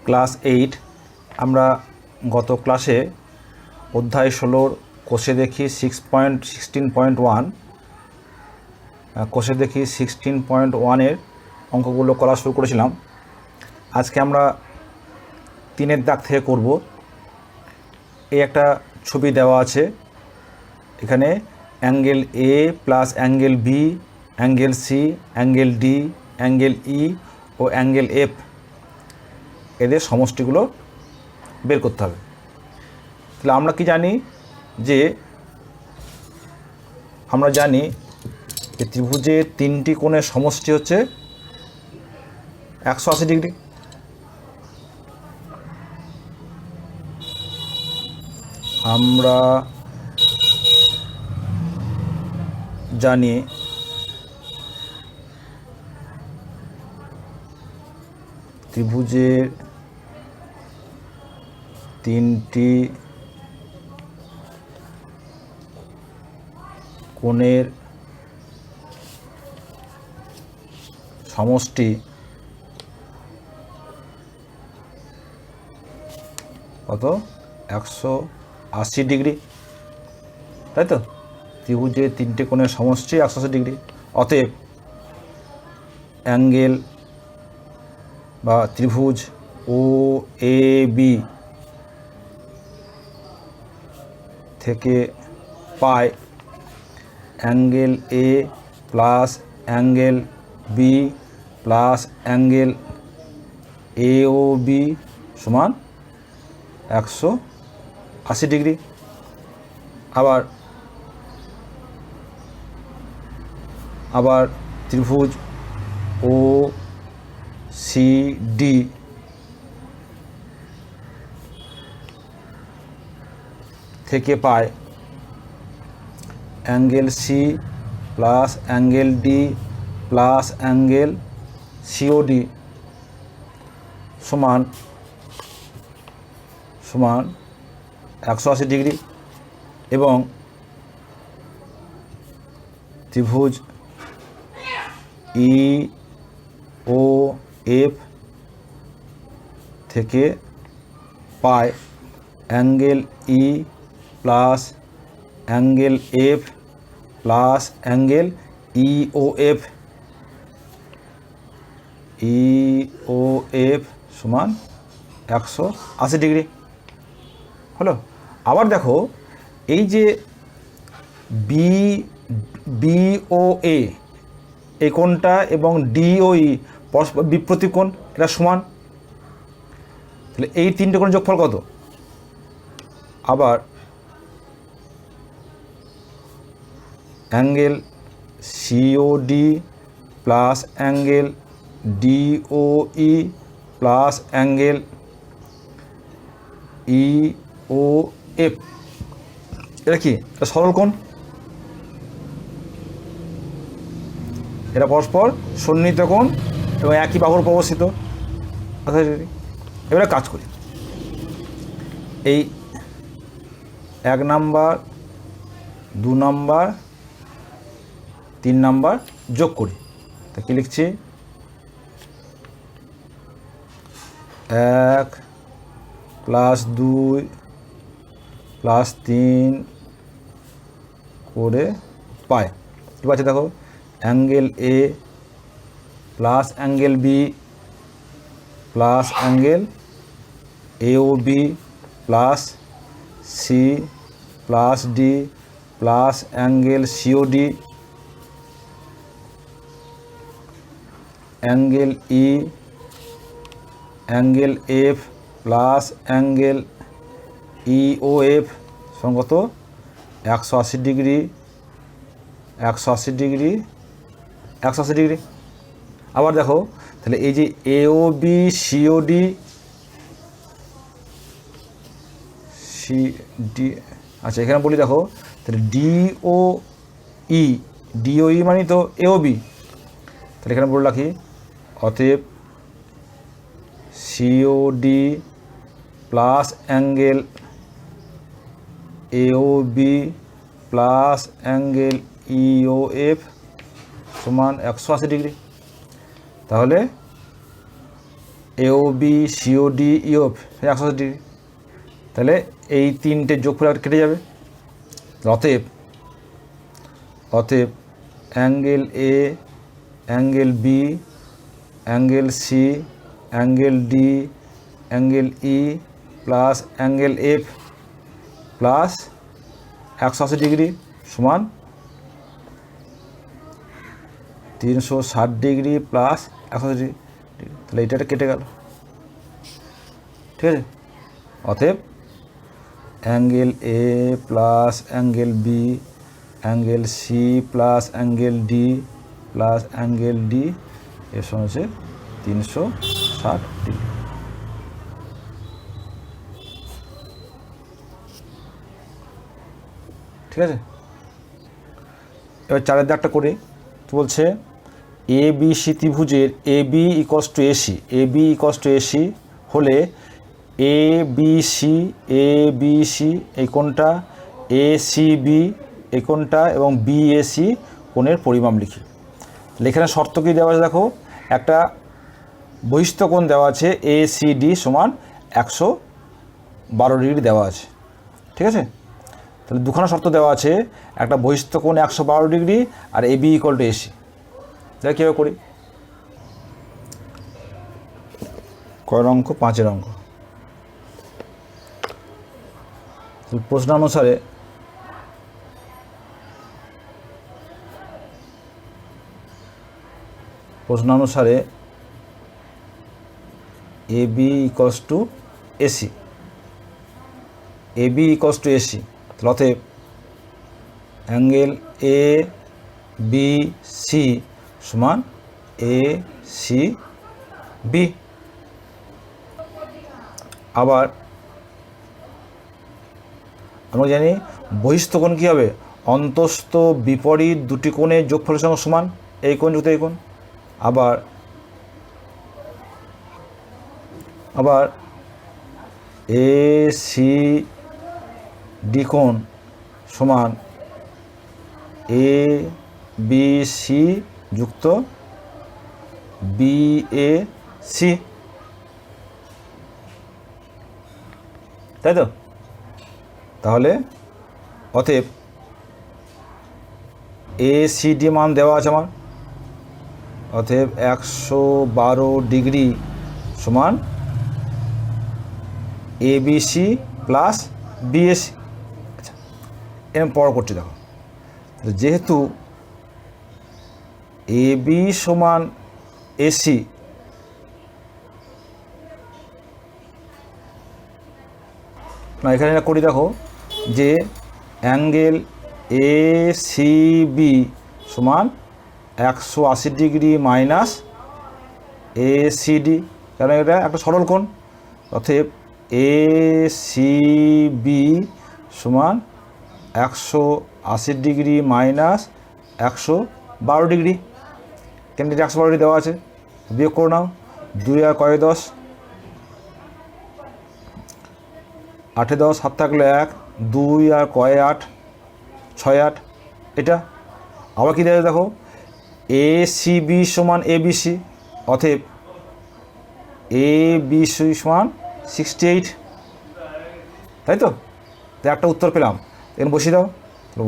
Class 8 আমরা গত ক্লাসে অধ্যায় 16 কোষে দেখি 16.1 কোষে দেখি 16.1 এর অঙ্কগুলো করা শুরু করেছিলাম। আজকে আমরা 3 দাগ থেকে করব। এই একটা ছবি দেওয়া আছে, এখানে angle A plus angle B, angle C, angle D, angle E ও অ্যাঙ্গেল এফ, এদের সমষ্টিগুলো বের করতে হবে। তাহলে আমরা কি জানি যে ত্রিভুজের 3টি কোণের সমষ্টি হচ্ছে 180 ডিগ্রি। আমরা জানি ত্রিভুজের 3টি কোণের সমষ্টি কত? 180 ডিগ্রি, তাই তো? ত্রিভুজের 3টে কোণের সমষ্টি 180 ডিগ্রি। অতএব অ্যাঙ্গেল বা ত্রিভুজ ও এ বি থেকে পাই angle A plus angle B plus angle A O B সমান 180 ডিগ্রি। আবার ত্রিভুজ ও সি ডি থেকে পায় angle C plus angle D plus angle COD সমান 180 ডিগ্রি। এবং ত্রিভুজ ই ও এফ থেকে পায় angle E plus angle F plus angle E O F সমান 180 ডিগ্রি হলো। আবার দেখো, এই যে বিও এ এই কোণটা এবং ডিওই পরস্পর বিপ্রতীক কোণ, এটা সমান। তাহলে এই 3টে কোণের যোগফল কত? আবার angle COD plus angle DOE plus angle ইওএফ, এটা কি? এটা সরল কোণ, এটা পরস্পর সন্নিহিত কোণ এবং একই বাহুর উপর অবস্থিত। এবারে কাজ করি, এই 1 নাম্বার 2 নাম্বার 3 নাম্বার যোগ করি। তা কি লিখছি? 1 প্লাস 2 প্লাস 3 করে পাই। কী পাচ্ছি দেখো? Angle A plus angle B plus angle এও B plus C plus D plus angle COD angle E angle F plus angle EOF সমান কত? 180 ডিগ্রি 180 ডিগ্রি 180 ডিগ্রি। আবার দেখো, তাহলে এই যে এও বি সিওডি সিডি, আচ্ছা এখানে বলি দেখো, তাহলে ডিওই মানে তো এও বি, তাহলে এখানে বলে রাখি অতএব সিওডি প্লাস অ্যাঙ্গেল এও বি প্লাস অ্যাঙ্গেল ইওএফ সমান 180 ডিগ্রি। তাহলে AOB COD EOF 180 degree. তাহলে এই তিনটে যোগফল কেটে যাবে। অতএব angle A, angle B, angle C, angle D, angle E plus angle F plus 180 degree সমান 360 ডিগ্রি প্লাস 180 ডিগ্রি। তাহলে এটা কেটে গেল, ঠিক আছে। অতএব angle A plus angle B, angle C plus angle D plus angle D এর সমান হচ্ছে 360 ডিগ্রি। ঠিক আছে। এবার চারের দাগটা করি। তো বলছে এ বি সি ত্রিভুজের A B equals to AC, A B equals to AC হলে এ বি সি এই কোণটা, এ সি বি এই কোণটা এবং বি এ সি কোণের পরিমাপ লিখি। এখানে শর্ত কী দেওয়া আছে দেখো, একটা বহিস্থ কোণ দেওয়া আছে এ সি ডি সমান 112 ডিগ্রি দেওয়া আছে, ঠিক আছে। তাহলে দুখানা শর্ত দেওয়া আছে, একটা বহিস্থ কোণ 112 ডিগ্রি আর A B equal to AC. তাহলে কীভাবে করি, কয়ের অঙ্ক 5-এর অঙ্ক। প্রশ্নানুসারে A B equals to AC, A B equals to AC. তাহলে অতএব অ্যাঙ্গেল এ বি সি সমান এ সি বি। আবার আমরা জানি বহিস্থ কোণ কী হবে, অন্তস্থ বিপরীত দুটি কোণের যোগফলের সঙ্গে সমান, এই কোণ যুক্ত এই কোণ। আবার এ সি ডি কোণ সমান এ বি সি যুক্ত বি এ সি, তাই তো। তাহলে অতএব এ সি ডি মান দেওয়া আছে আমার, অতএব 112 ডিগ্রি সমান এ বি সি প্লাস বিএসি। আচ্ছা, এরকম পর করছি দেখো, যেহেতু এ বি সমান এসি, না এখানে করি দেখো যে অ্যাঙ্গেল এ সি বি সমান 180 degree minus A C D, কারণ এটা একটা সরল কোণ। অতএব এ সি বি সমান 180 ডিগ্রি মাইনাস 112 ডিগ্রি। কেন 112 ডিগ্রি দেওয়া আছে, বিয়োগ করে নাও। 2 আর কয়ে 10, 8 10, 7 থাকলো 1, 2 আর কয়ে 8, 6 8 এটা। আবার কী দেওয়া দেখো, এ সি বি সমান এ বি সি, অতএব এ বি সি সমান 68, তাই তো। তো একটা উত্তর পেলাম, এখানে বসিয়ে দাও।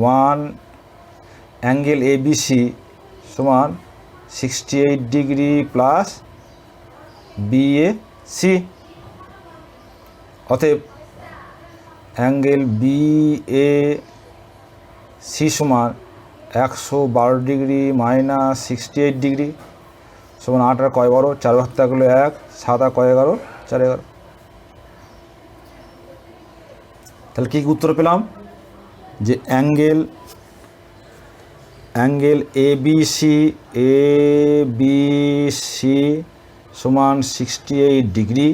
1 অ্যাঙ্গেল এ বি সি সমান 68 degree plus B A C, অতএব অ্যাঙ্গেল বি এ সি সমান 112 ডিগ্রি মাইনাস 68 ডিগ্রি সমান 8 আর কয় 12, 4 ভাগ থাকলো 1, 7 আর কয় 11, 4 11। তাহলে কী উত্তর পেলাম, যে অ্যাঙ্গেল এ বি সি সমান 68 degree,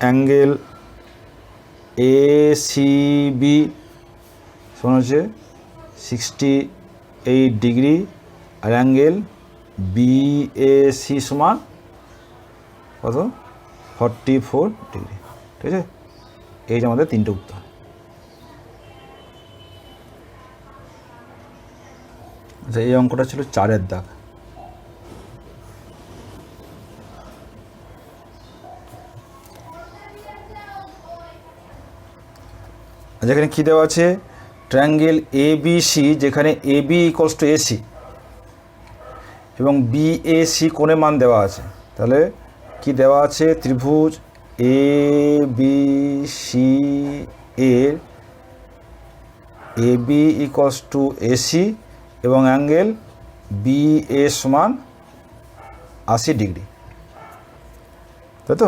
angle A C B সমান হচ্ছে 68 ডিগ্রি, আর অ্যাঙ্গেল বি এ সি সমান কত, 44 ডিগ্রি, ঠিক আছে। এই যে আমাদের তিনটে উত্তর। আচ্ছা, এই অঙ্কটা ছিল 4-এর দাগ। যেখানে কী দেওয়া আছে, ট্রায়াঙ্গেল এ বি সি, যেখানে A B equals to AC এবং বি এ সি কোণের মান দেওয়া আছে। তাহলে কি দেওয়া আছে, ত্রিভুজ এ বি সি এর A B equals to AC এবং অ্যাঙ্গেল বি এ সমান 80 ডিগ্রি। তাই তো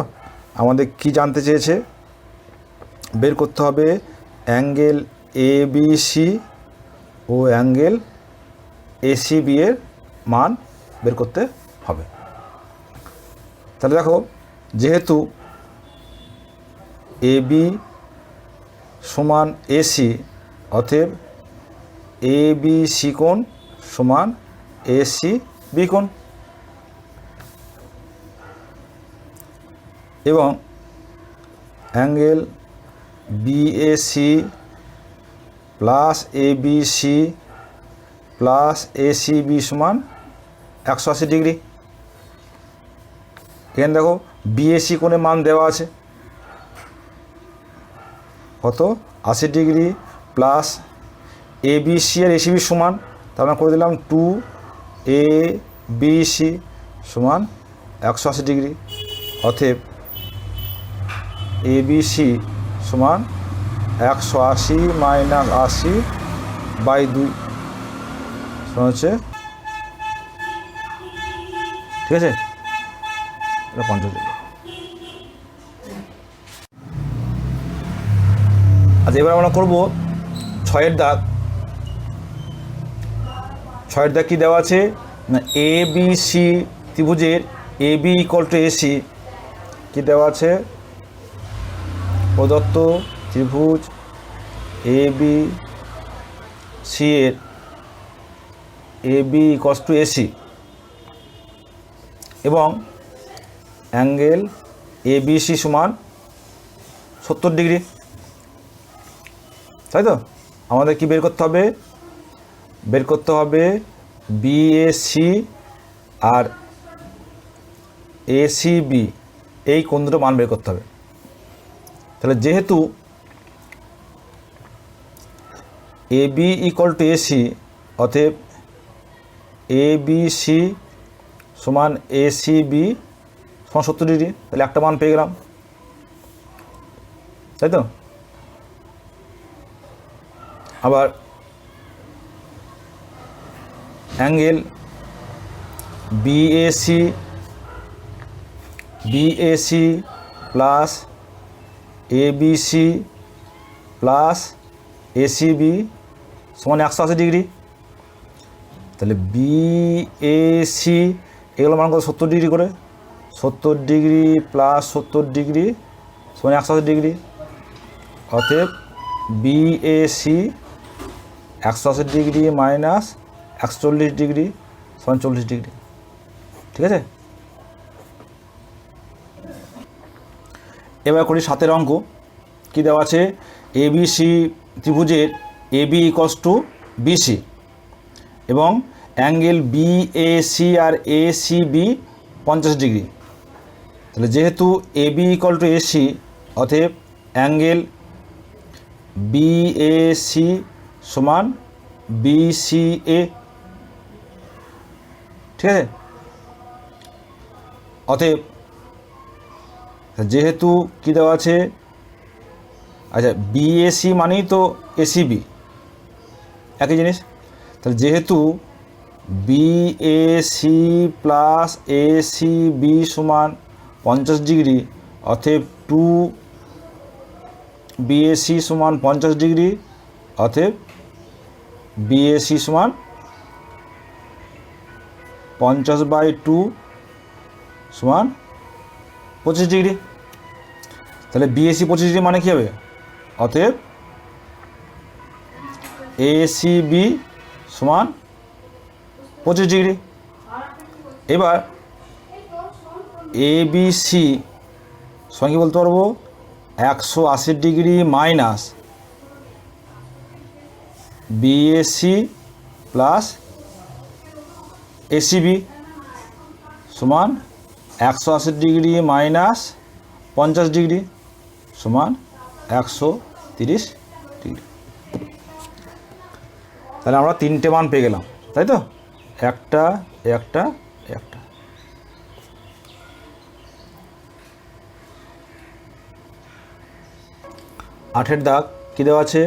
আমাদের কি জানতে চেয়েছে, বের করতে হবে অ্যাঙ্গেল এ বি সি ও অ্যাঙ্গেল এসি বি এর মান বের করতে হবে। তাহলে দেখো, যেহেতু এ বি সমান এসি, অতএব এ বি সি কোণ সমান এসি বি কোণ, এবং angle BAC plus ABC plus ACB সমান 180 ডিগ্রি। এখানে দেখো বিএসি কোণের মান দেওয়া আছে কত, 80 ডিগ্রি, প্লাস এবিসি আর এসিবি সমান, তার মানে করে দিলাম 2 এ বিসি সমান 180 ডিগ্রি। অতএব এবিসি সমান 180 মাইনাস 80 বাই 2 সমান হচ্ছে, ঠিক আছে, এটা 50 ডিগ্রি। আচ্ছা, এবার আমরা করব 6-এর দাগ। 6-এর দাগ কী দেওয়া আছে না, এ বি সি ত্রিভুজের A B equal to AC কী দেওয়া আছে, প্রদত্ত ত্রিভুজ এ বি সি এর A B equals to AC এবং অ্যাঙ্গেল এ বি সি সমান 70 ডিগ্রি। তাই তো আমাদের কি বের করতে হবে, বের করতে হবে বিএসি আর এসিবি এই কোণ দুটো মান বের করতে হবে। তাহলে যেহেতু এ বি ইকুয়াল টু এসি, অতএব এ বি সি সমান এসিবি সমান 70 ডিগ্রি। তাহলে একটা মান পেয়ে গেলাম, তাই তো। আবার angle BAC plus ABC plus ACB সমান 180 ডিগ্রি। তাহলে বিএসি এগুলো মান করে 70 ডিগ্রি করে, 70 ডিগ্রি প্লাস 70 ডিগ্রি সমান 180 ডিগ্রি। অতএব বিএসি 180 ডিগ্রি মাইনাস 140 ডিগ্রি সমান 40 ডিগ্রি, ঠিক আছে। এবার করি 7-এর অঙ্ক। কী দেওয়া আছে, এবিসি ত্রিভুজের A B equals to BC এবং অ্যাঙ্গেল বিএসি আর এসিবি 50 ডিগ্রি। তাহলে যেহেতু এ বি ইকুয়াল টু এসি, অতএব অ্যাঙ্গেল বিএসি সমান বিসিএ, ঠিক আছে। অতএব যেহেতু কী দেওয়া আছে, আচ্ছা বিএসি মানেই তো এসিবি একই জিনিস। তাহলে যেহেতু বিএসি প্লাস এসিবি সমান 50 ডিগ্রি, অতএব 2 বিএসি সমান 50 ডিগ্রি, অতএব বিএসি সমান 50/2 সমান 25 ডিগ্রি। তাহলে বিএসি 25 ডিগ্রি মানে কী হবে, অতএব এসিবি সমান 25 ডিগ্রি। এবার এবিসি সঙ্গে বলতে পারবো 180 degree minus BAC plus ACB সমান 180 ডিগ্রি মাইনাস 50 ডিগ্রি সমান 130 ডিগ্রি। তাহলে আমরা 3টে মান পেয়ে গেলাম, তাই তো? একটা একটা একটা। 8 দাগ কী দেওয়া আছে?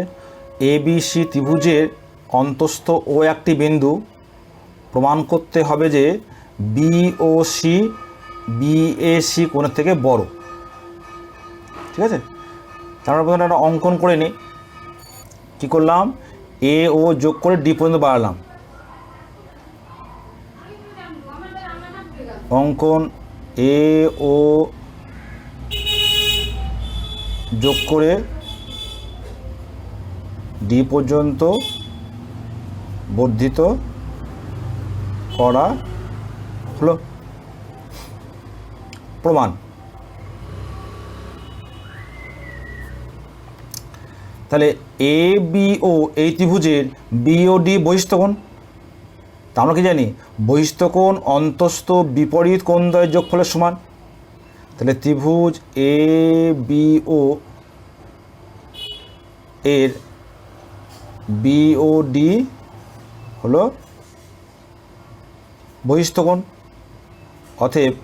ABC ত্রিভুজের অন্তস্থ ও একটি বিন্দু, প্রমাণ করতে হবে যে BOC BAC কোণের থেকে বড়। ঠিক আছে, তারপর প্রথমে একটা অঙ্কন করে নিই। কী করলাম? A ও যোগ করে D পর্যন্ত বাড়ালাম। অঙ্কন A ও যোগ করে D পর্যন্ত বর্ধিত করা হলো। প্রমাণ। তাহলে ABO এই ত্রিভুজের BOD বহিস্থকোণ। তা আমরা কি জানি? বহিস্থকোণ অন্তস্থ বিপরীত কোণদ্বয়ের যোগফলের সমান। তাহলে ত্রিভুজ ABO এর BOD হলো বহিস্থকোণ। অতএব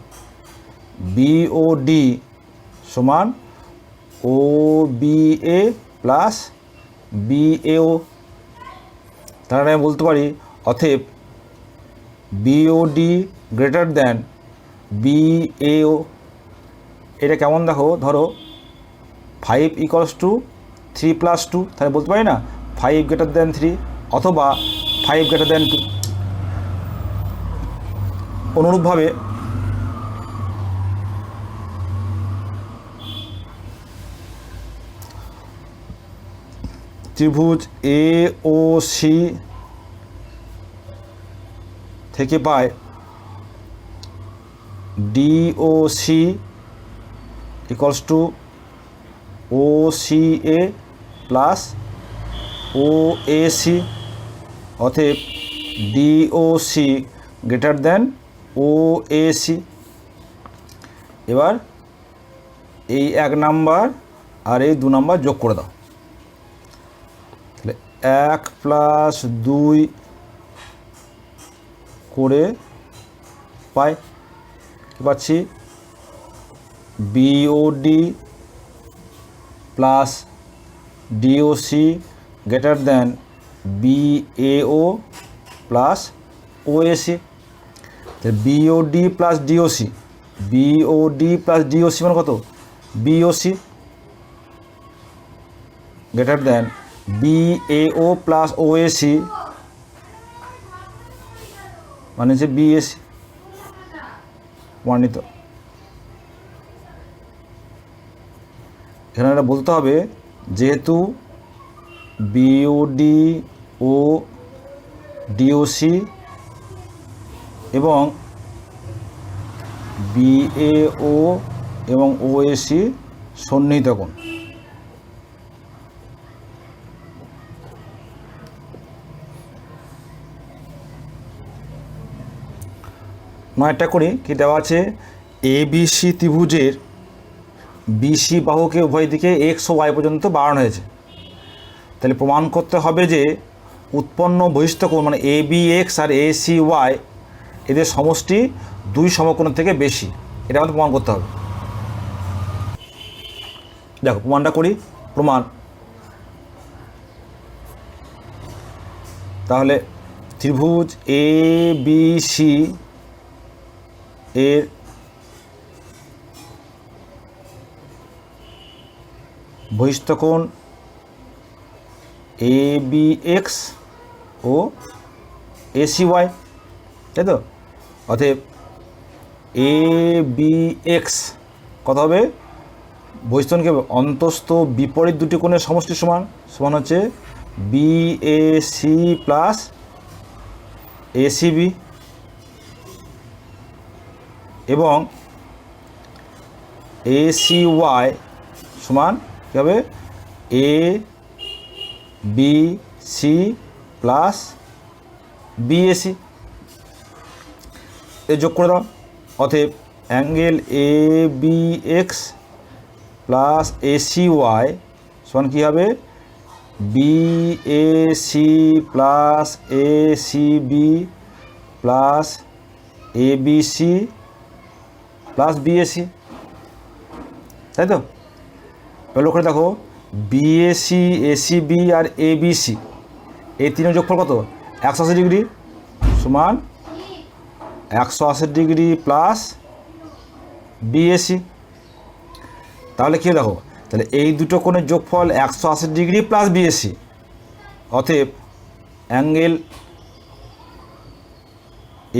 BOD সমান OBA প্লাস BAO। তাহলে আমি বলতে পারি অতএব BOD গ্রেটার দ্যান BAO। এটা কেমন দেখো, ধরো 5 = 3 + 2, তাহলে বলতে পারি না 5 গ্রেটার দ্যান 3 অথবা 5 গ্রেটার দ্যান 2। অনুরূপভাবে ত্রিভুজ AOC থেকে পায় DOC = OCA প্লাস OAC। অতএব DOC গ্রেটার দ্যান OAC। এবার এই 1 নাম্বার আর এই 2 নাম্বার যোগ করে দাও। তাহলে 1 + 2 করে পাই কি পাচ্ছি? BOD plus DOC greater than BAO plus OAC। BOD plus DOC মানে কত? BOC greater than BAO plus OAC মানে হচ্ছে BAC প্রমাণিত। এখানে এটা বলতে হবে যেহেতু BOD ও DOC এবং BAO এবং OAC সন্নিহিত কোণ। নয়টা করি। কি দেওয়া আছে? ABC ত্রিভুজের BC বাহুকে উভয় দিকে X ও Y পর্যন্ত বাড়ানো হয়েছে। তাহলে প্রমাণ করতে হবে যে উৎপন্ন বহিস্থকোণ মানে ABX আর ACY এদের সমষ্টি 2 সমকোণের থেকে বেশি। এটা আমাদের প্রমাণ করতে হবে। দেখো প্রমাণটা করি। প্রমাণ। তাহলে ত্রিভুজ ABC এর বহিস্থকোণ ABX ও ACY, তাই তো? অতএব ABX কত হবে? বহিস্থকোণকে অন্তস্থ বিপরীত দুটি কোণের সমষ্টি সমান সমান হচ্ছে BAC প্লাস ACB এবং ACY সমান কী হবে? ABC plus BAC। এ যোগ করে দাও। অতএব অ্যাঙ্গেল ABX প্লাস ACY সমান কী হবে? BAC plus ACB plus ABC plus BAC, তাই তো? এবার করে দেখো BAC, ACB আর ABC এই তিনের যোগফল কত? 180 ডিগ্রি সমান 180 ডিগ্রি প্লাস BAC। তাহলে কী দেখো, তাহলে এই দুটো কোণের যোগফল 180 ডিগ্রি প্লাস BAC, অতএব angle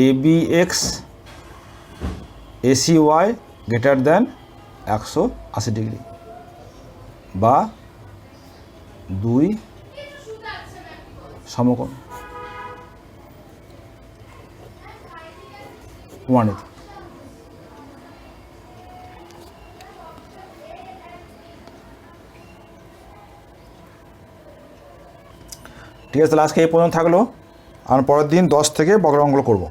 ABX ACY greater than 180 degree বা 2 সমকোণ প্রমাণিত। ঠিক আছে, তাহলে আজকে এই পর্যন্ত থাকলো। আর পরের দিন 10 থেকে বক্রাঙ্গগুলো করব।